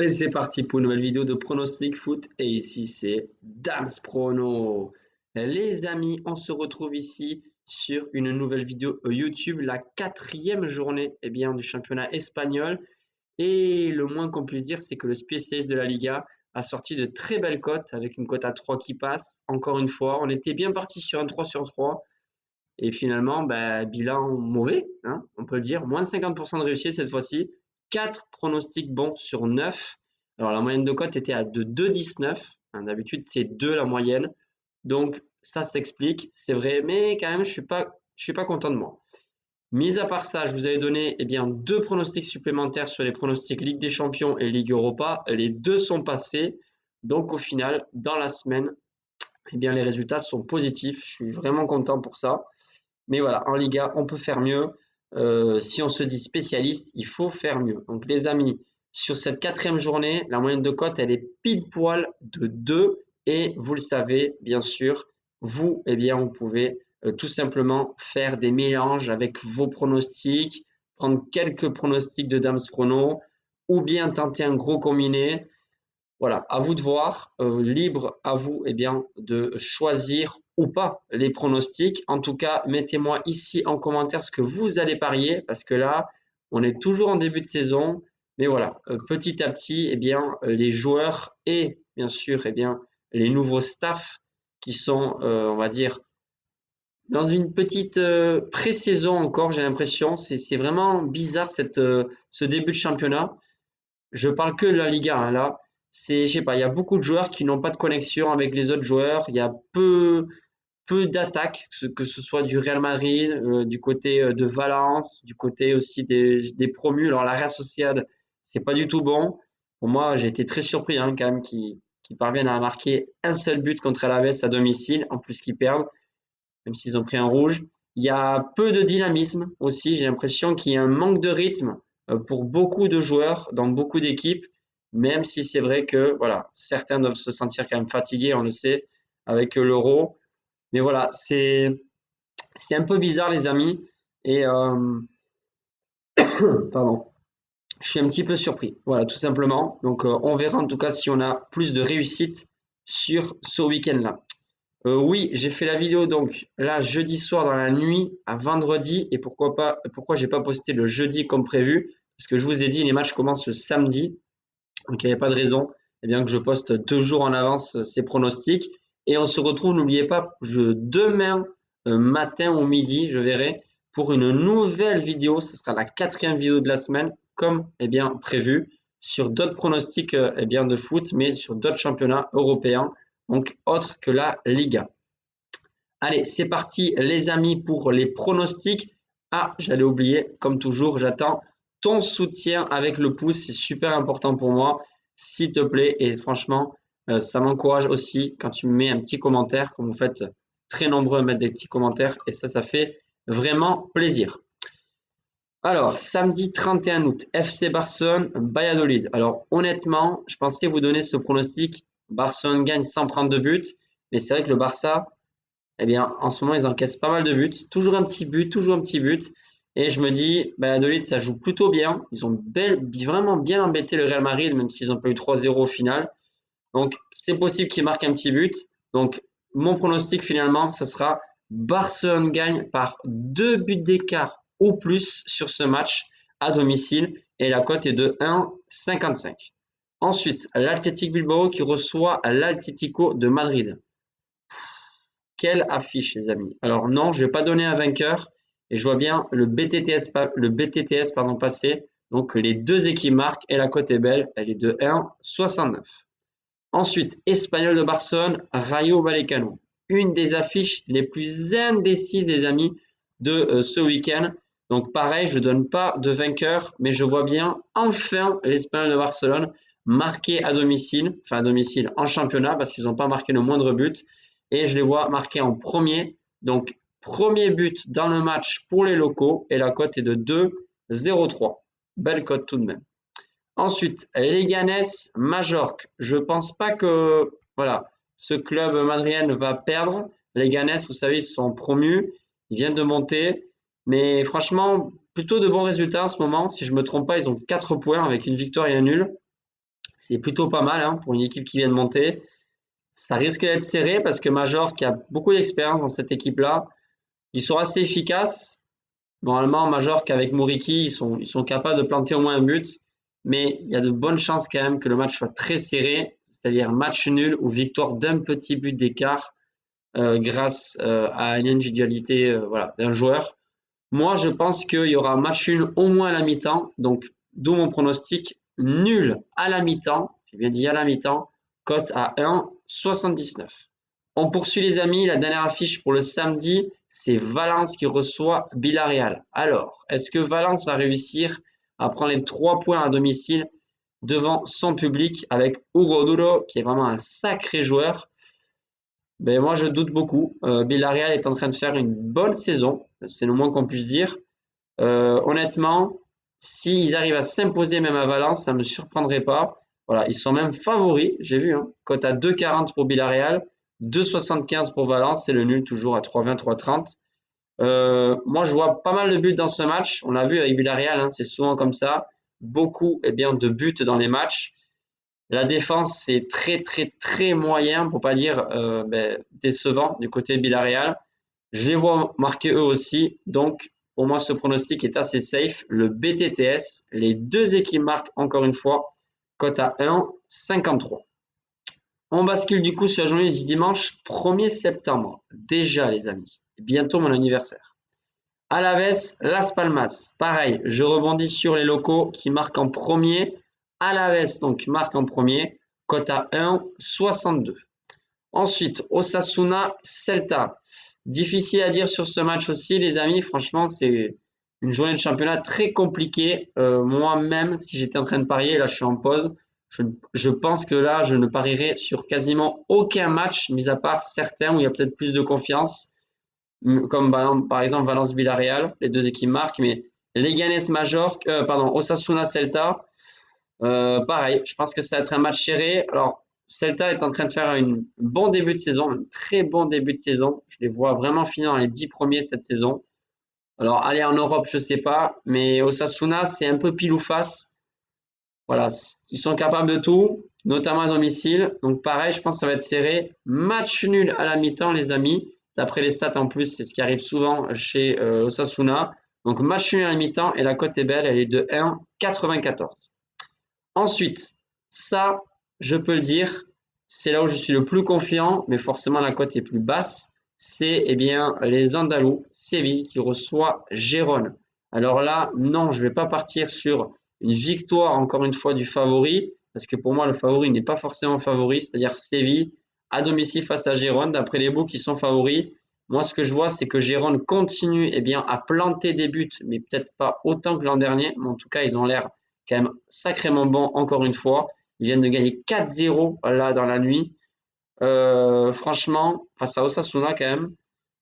Et c'est parti pour une nouvelle vidéo de pronostic foot. Et ici, c'est Dams Prono. Les amis, on se retrouve ici sur une nouvelle vidéo YouTube, la quatrième journée du championnat espagnol. Et le moins qu'on puisse dire, c'est que le spécialiste de la Liga a sorti de très belles cotes avec une cote à 3 qui passe. Encore une fois, on était bien parti sur un 3 sur 3. Et finalement, bilan mauvais, hein, on peut le dire. Moins de 50% de réussite cette fois-ci. 4 pronostics bons sur 9. Alors la moyenne de cote était à de 2,19. Hein, d'habitude, c'est 2 la moyenne. Donc ça s'explique, c'est vrai, mais quand même, je suis pas content de moi. Mis à part ça, je vous avais donné deux pronostics supplémentaires sur les pronostics Ligue des Champions et Ligue Europa. Les deux sont passés. Donc au final, dans la semaine, les résultats sont positifs. Je suis vraiment content pour ça. Mais voilà, en Liga, on peut faire mieux. Si on se dit spécialiste, il faut faire mieux. Donc les amis, sur cette quatrième journée, la moyenne de cote, elle est pile poil de 2. Et vous le savez, bien sûr, vous, vous pouvez tout simplement faire des mélanges avec vos pronostics, prendre quelques pronostics de Dams Prono, ou bien tenter un gros combiné. Voilà, à vous de voir, libre à vous de choisir ou pas les pronostics. En tout cas, mettez-moi ici en commentaire ce que vous allez parier, parce que là, on est toujours en début de saison. Mais voilà, petit à petit, les joueurs et bien sûr, les nouveaux staffs qui sont, on va dire, dans une petite pré-saison encore, j'ai l'impression. C'est vraiment bizarre ce début de championnat. Je parle que de la Liga, hein, là. Je sais pas, il y a beaucoup de joueurs qui n'ont pas de connexion avec les autres joueurs. Il y a peu d'attaques, que ce soit du Real Madrid, du côté de Valence, du côté aussi des promus. Alors la Real Sociedad, c'est pas du tout bon. Pour moi, j'ai été très surpris hein, quand même qu'ils parviennent à marquer un seul but contre Alaves à domicile, en plus qu'ils perdent, même s'ils ont pris un rouge. Il y a peu de dynamisme aussi. J'ai l'impression qu'il y a un manque de rythme pour beaucoup de joueurs dans beaucoup d'équipes, même si c'est vrai que voilà, certains doivent se sentir quand même fatigués, on le sait, avec l'Euro. Mais voilà, c'est un peu bizarre les amis. Et pardon, je suis un petit peu surpris. Voilà, tout simplement. Donc on verra en tout cas si on a plus de réussite sur ce week-end-là. Oui, j'ai fait la vidéo donc là jeudi soir dans la nuit à vendredi et pourquoi j'ai pas posté le jeudi comme prévu parce que je vous ai dit les matchs commencent le samedi donc il n'y avait pas de raison que je poste 2 jours en avance ces pronostics et on se retrouve n'oubliez pas demain matin ou midi je verrai pour une nouvelle vidéo, ce sera la quatrième vidéo de la semaine comme prévu sur d'autres pronostics de foot mais sur d'autres championnats européens donc autre que la Liga. Allez, c'est parti les amis pour les pronostics. Ah, j'allais oublier, comme toujours, j'attends ton soutien avec le pouce, c'est super important pour moi, s'il te plaît. Et franchement, ça m'encourage aussi quand tu me mets un petit commentaire, comme vous faites très nombreux à mettre des petits commentaires, et ça fait vraiment plaisir. Alors, samedi 31 août, FC Barcelone, Valladolid. Alors, honnêtement, je pensais vous donner ce pronostic. Barcelone gagne sans prendre de but, mais c'est vrai que le Barça, en ce moment, ils encaissent pas mal de buts. Toujours un petit but, toujours un petit but. Et je me dis, Valladolid, ça joue plutôt bien. Ils ont vraiment bien embêté le Real Madrid, même s'ils ont pas eu 3-0 au final. Donc, c'est possible qu'ils marquent un petit but. Donc, mon pronostic finalement, ça sera Barcelone gagne par 2 buts d'écart au plus sur ce match à domicile. Et la cote est de 1,55. Ensuite, l'Athletic Bilbao qui reçoit l'Atlético de Madrid. Quelle affiche, les amis. Alors non, je ne vais pas donner un vainqueur. Et je vois bien le BTTS passer. Donc les deux équipes marquent et la cote est belle. Elle est de 1,69. Ensuite, Espagnol de Barcelone, Rayo Vallecano. Une des affiches les plus indécises, les amis, de ce week-end. Donc pareil, je ne donne pas de vainqueur, mais je vois bien enfin l'Espagnol de Barcelone marquer à domicile en championnat, parce qu'ils n'ont pas marqué le moindre but. Et je les vois marquer en premier. Donc premier but dans le match pour les locaux et la cote est de 2,03. Belle cote tout de même. Ensuite, Leganés, Majorque. Je pense pas que voilà, ce club madrilène va perdre. Leganés, vous savez, ils sont promus, ils viennent de monter, mais franchement, plutôt de bons résultats en ce moment. Si je me trompe pas, ils ont 4 points avec une victoire et un nul. C'est plutôt pas mal hein, pour une équipe qui vient de monter. Ça risque d'être serré parce que Major, qui a beaucoup d'expérience dans cette équipe-là, ils sont assez efficaces. Normalement, Majorque avec Muriqi, ils sont capables de planter au moins un but, mais il y a de bonnes chances quand même que le match soit très serré, c'est-à-dire match nul ou victoire d'un petit but d'écart grâce à une individualité voilà, d'un joueur. Moi, je pense qu'il y aura match nul au moins à la mi-temps, donc d'où mon pronostic nul à la mi-temps, j'ai bien dit à la mi-temps, cote à 1,79. On poursuit les amis, la dernière affiche pour le samedi, c'est Valence qui reçoit Villarreal. Alors, est-ce que Valence va réussir à prendre les 3 points à domicile devant son public avec Hugo Duro, qui est vraiment un sacré joueur? Ben moi, je doute beaucoup. Villarreal est en train de faire une bonne saison, c'est le moins qu'on puisse dire. Honnêtement, s'ils arrivent à s'imposer même à Valence, ça ne me surprendrait pas. Voilà, ils sont même favoris, j'ai vu, hein. Cote à 2,40 pour Villarreal, 2,75 pour Valence et le nul toujours à 3,20, 3,30. Moi, je vois pas mal de buts dans ce match. On l'a vu avec Villarreal, hein, c'est souvent comme ça. Beaucoup bien, de buts dans les matchs. La défense, c'est très, très, très moyen, pour pas dire décevant du côté de Villarreal. Je les vois marquer eux aussi. Donc, pour moi, ce pronostic est assez safe. Le BTTS, les deux équipes marquent encore une fois, cote à 1,53. On bascule du coup sur la journée du dimanche 1er septembre. Déjà, les amis. Bientôt mon anniversaire. Alaves, Las Palmas. Pareil, je rebondis sur les locaux qui marquent en premier. Alaves, donc, marque en premier. Cote à 1,62. Ensuite, Osasuna, Celta. Difficile à dire sur ce match aussi, les amis. Franchement, c'est une journée de championnat très compliquée. Moi-même, si j'étais en train de parier, là, je suis en pause. Je pense que là, je ne parierai sur quasiment aucun match, mis à part certains où il y a peut-être plus de confiance, comme par exemple Valence-Villarreal, les deux équipes marquent, mais Leganés Majorque, Osasuna Celta, pareil, je pense que ça va être un match serré. Alors, Celta est en train de faire un bon début de saison, un très bon début de saison. Je les vois vraiment finir dans les 10 premiers cette saison. Alors, aller en Europe, je sais pas, mais Osasuna, c'est un peu pile ou face. Voilà, ils sont capables de tout, notamment à domicile. Donc pareil, je pense que ça va être serré. Match nul à la mi-temps, les amis. D'après les stats en plus, c'est ce qui arrive souvent chez Osasuna. Donc match nul à la mi-temps et la cote est belle, elle est de 1,94. Ensuite, ça, je peux le dire, c'est là où je suis le plus confiant, mais forcément la cote est plus basse. C'est bien les Andalous, Séville, qui reçoit Gérone. Alors là, non, je ne vais pas partir sur une victoire encore une fois du favori, parce que pour moi le favori n'est pas forcément favori, c'est-à-dire Séville à domicile face à Gérone, d'après les books qui sont favoris. Moi ce que je vois c'est que Gérone continue à planter des buts, mais peut-être pas autant que l'an dernier, mais en tout cas ils ont l'air quand même sacrément bons encore une fois. Ils viennent de gagner 4-0 là dans la nuit. Franchement, face à Osasuna quand même,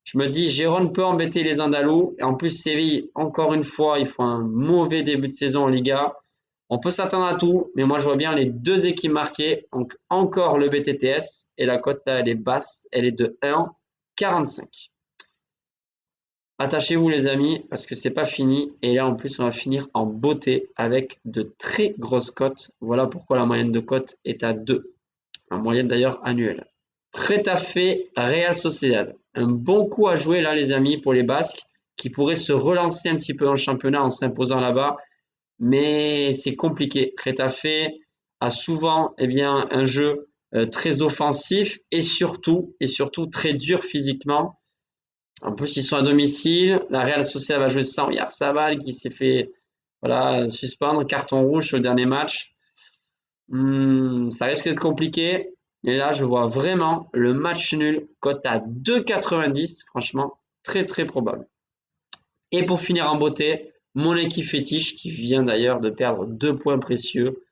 je me dis, Gérone peut embêter les Andalous. Et en plus, Séville, encore une fois, il faut un mauvais début de saison en Liga. On peut s'attendre à tout, mais moi, je vois bien les deux équipes marquées. Donc, encore le BTTS. Et la cote, là, elle est basse. Elle est de 1,45. Attachez-vous, les amis, parce que c'est pas fini. Et là, en plus, on va finir en beauté avec de très grosses cotes. Voilà pourquoi la moyenne de cote est à 2. La moyenne d'ailleurs annuelle. Retafe Real Sociedad. Un bon coup à jouer là les amis pour les Basques qui pourraient se relancer un petit peu dans le championnat en s'imposant là-bas. Mais c'est compliqué. Retafe a souvent un jeu très offensif et surtout très dur physiquement. En plus, ils sont à domicile. La Real Sociedad va jouer sans Yarzabal qui s'est fait suspendre, carton rouge au dernier match. Ça risque d'être compliqué. Et là, je vois vraiment le match nul, cote à 2,90. Franchement, très très probable. Et pour finir en beauté, mon équipe fétiche, qui vient d'ailleurs de perdre 2 points précieux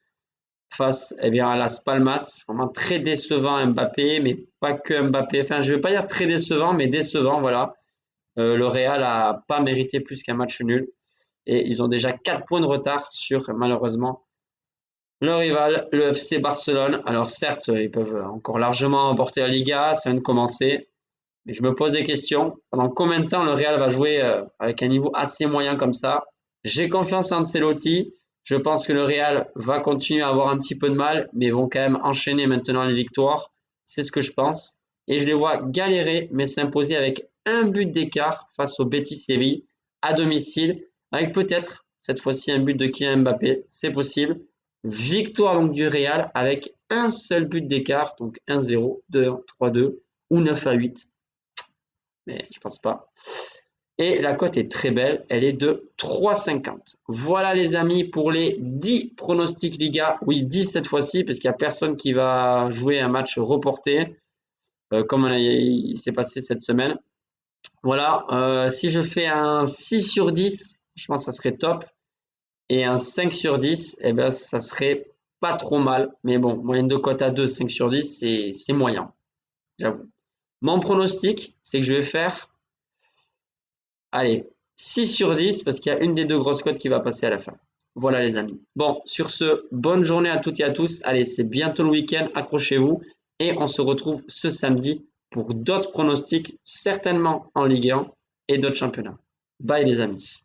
face à Las Palmas. Vraiment très décevant Mbappé, mais pas que Mbappé. Enfin, je ne vais pas dire très décevant, mais décevant, voilà. Le Real a pas mérité plus qu'un match nul. Et ils ont déjà 4 points de retard sur, malheureusement, le rival, le FC Barcelone. Alors certes, ils peuvent encore largement remporter la Liga, ça vient de commencer. Mais je me pose des questions. Pendant combien de temps le Real va jouer avec un niveau assez moyen comme ça? J'ai confiance en Ancelotti, Je pense que le Real va continuer à avoir un petit peu de mal, mais vont quand même enchaîner maintenant les victoires. C'est ce que je pense. Et je les vois galérer, mais s'imposer avec un but d'écart face au Betis Séville à domicile, avec peut-être cette fois-ci un but de Kylian Mbappé. C'est possible. Victoire donc du Real avec un seul but d'écart, donc 1-0, 2-1, 3-2 ou 9-8. Mais je pense pas. Et la cote est très belle, elle est de 3,50. Voilà les amis pour les 10 pronostics Liga. Oui, 10 cette fois-ci, parce qu'il n'y a personne qui va jouer un match reporté, comme il s'est passé cette semaine. Voilà, si je fais un 6 sur 10, je pense que ça serait top. Et un 5 sur 10, eh ben, ça serait pas trop mal. Mais bon, moyenne de cote à 2, 5 sur 10, c'est moyen, j'avoue. Mon pronostic, c'est que je vais faire, allez, 6 sur 10 parce qu'il y a une des deux grosses cotes qui va passer à la fin. Voilà les amis. Bon, sur ce, bonne journée à toutes et à tous. Allez, c'est bientôt le week-end, accrochez-vous. Et on se retrouve ce samedi pour d'autres pronostics, certainement en Ligue 1 et d'autres championnats. Bye les amis.